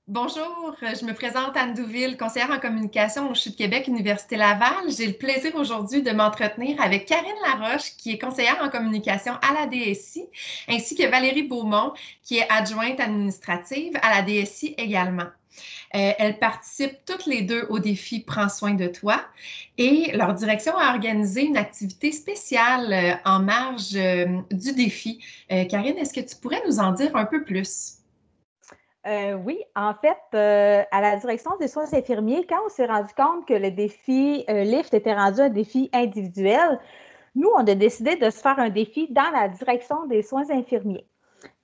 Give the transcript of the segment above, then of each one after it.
Bonjour, je me présente Anne Douville, conseillère en communication au CHU de Québec, Université Laval. J'ai le plaisir aujourd'hui de m'entretenir avec Karine Laroche, qui est conseillère en communication à la DSI, ainsi que Valérie Beaumont, qui est adjointe administrative à la DSI également. Elles participent toutes les deux au défi Prends soin de toi et leur direction a organisé une activité spéciale en marge du défi. Karine, est-ce que tu pourrais nous en dire un peu plus? Oui, en fait, à la direction des soins infirmiers, quand on s'est rendu compte que le défi LIFT était rendu un défi individuel, nous, on a décidé de se faire un défi dans la direction des soins infirmiers.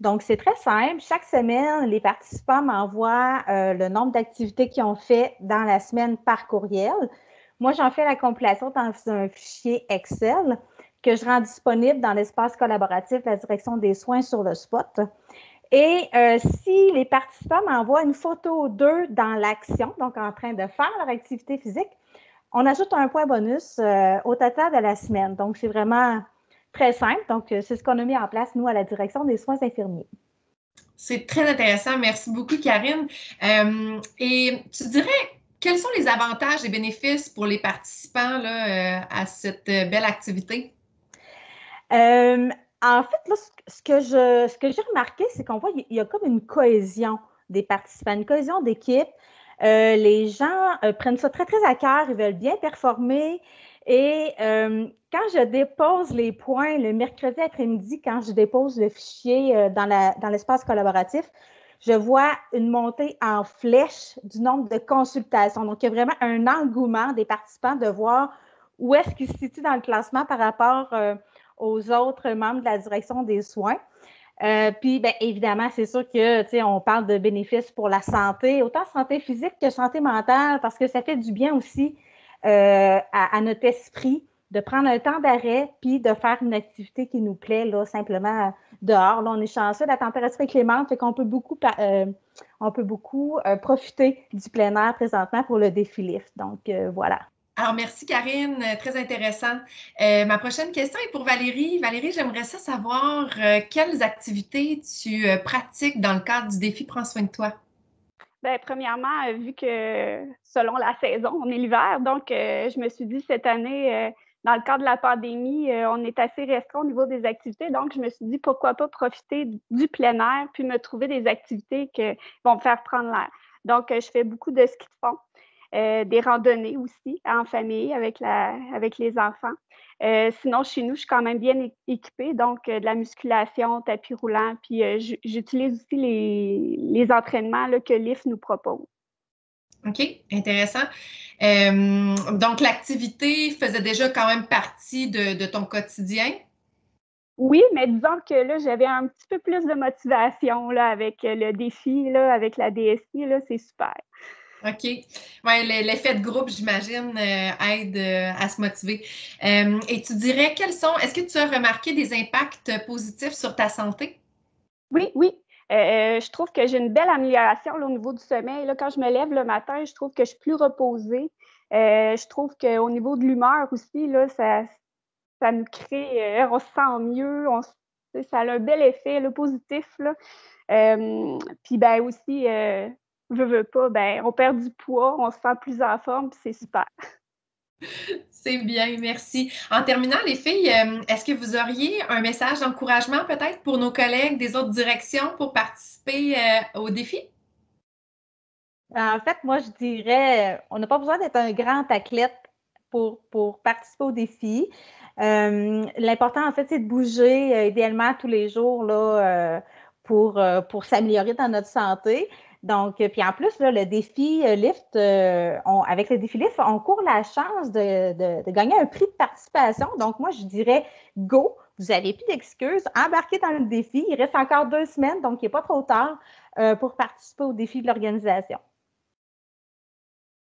Donc, c'est très simple. Chaque semaine, les participants m'envoient le nombre d'activités qu'ils ont fait dans la semaine par courriel. Moi, j'en fais la compilation dans un fichier Excel que je rends disponible dans l'espace collaboratif de la direction des soins sur le spot. Et si les participants m'envoient une photo d'eux dans l'action, donc en train de faire leur activité physique, on ajoute un point bonus au total de la semaine. Donc, c'est vraiment très simple. Donc, c'est ce qu'on a mis en place, nous, à la direction des soins infirmiers. C'est très intéressant. Merci beaucoup, Karine. Et tu dirais, quels sont les avantages et bénéfices pour les participants là, à cette belle activité? Euh, En fait, là, ce que j'ai remarqué, c'est qu'on voit qu'il y a comme une cohésion des participants, une cohésion d'équipe. Les gens prennent ça très, très à cœur, ils veulent bien performer. Et quand je dépose les points le mercredi après-midi, quand je dépose le fichier dans l'espace collaboratif, je vois une montée en flèche du nombre de consultations. Donc, il y a vraiment un engouement des participants de voir où est-ce qu'ils se situent dans le classement par rapport aux autres membres de la direction des soins. Puis, bien, évidemment, c'est sûr que, tu sais, on parle de bénéfices pour la santé, autant santé physique que santé mentale, parce que ça fait du bien aussi à notre esprit de prendre un temps d'arrêt puis de faire une activité qui nous plaît, là, simplement dehors. Là, on est chanceux, la température est clémente, fait qu'on peut beaucoup profiter du plein air présentement pour le défi lift. Donc, voilà. Alors, merci, Karine. Très intéressant. Ma prochaine question est pour Valérie. Valérie, j'aimerais ça savoir quelles activités tu pratiques dans le cadre du défi Prends soin de toi. Bien, premièrement, vu que selon la saison, on est l'hiver, donc je me suis dit cette année, dans le cadre de la pandémie, on est assez restreint au niveau des activités, donc je me suis dit pourquoi pas profiter du plein air puis me trouver des activités qui vont me faire prendre l'air. Donc, je fais beaucoup de ski de fond, des randonnées aussi en famille avec les enfants. Sinon, chez nous, je suis quand même bien équipée, donc de la musculation, tapis roulant, puis j'utilise aussi les entraînements là, que l'IF nous propose. OK, intéressant. Donc, l'activité faisait déjà quand même partie de ton quotidien. Oui, mais disons que là, j'avais un petit peu plus de motivation là, avec le défi, là, avec la DSI, là, c'est super. OK. Ouais, l'effet de groupe, j'imagine, aide à se motiver. Et tu dirais est-ce que tu as remarqué des impacts positifs sur ta santé? Oui, oui. Je trouve que j'ai une belle amélioration là, au niveau du sommeil. Là, quand je me lève le matin, je trouve que je suis plus reposée. Je trouve qu'au niveau de l'humeur aussi, là, ça nous crée, on se sent mieux, ça a un bel effet là, positif. Là. Puis ben aussi, veux pas, ben, on perd du poids, on se sent plus en forme, puis c'est super. C'est bien, merci. En terminant, les filles, est-ce que vous auriez un message d'encouragement peut-être pour nos collègues des autres directions pour participer au défi? En fait, moi, je dirais, on n'a pas besoin d'être un grand athlète pour participer au défi. L'important, en fait, c'est de bouger idéalement tous les jours là, pour s'améliorer dans notre santé. Donc, puis en plus, là, le défi Lift, avec le défi Lift, on court la chance de gagner un prix de participation. Donc, moi, je dirais go, vous n'avez plus d'excuses, embarquez dans le défi. Il reste encore 2 semaines, donc il n'est pas trop tard pour participer au défi de l'organisation.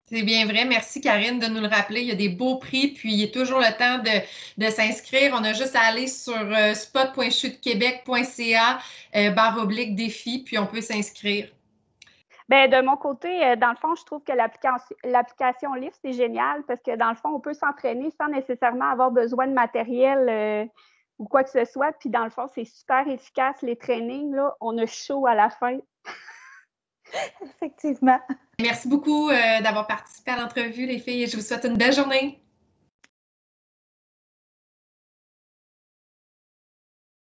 C'est bien vrai. Merci, Karine, de nous le rappeler. Il y a des beaux prix, puis il est toujours le temps de s'inscrire. On a juste à aller sur spot.chutequebec.ca /défi, puis on peut s'inscrire. Ben, de mon côté, dans le fond, je trouve que l'application Lyft, c'est génial parce que dans le fond, on peut s'entraîner sans nécessairement avoir besoin de matériel ou quoi que ce soit. Puis dans le fond, c'est super efficace, les trainings. Là, on a chaud à la fin. Effectivement. Merci beaucoup d'avoir participé à l'entrevue, les filles, et je vous souhaite une belle journée.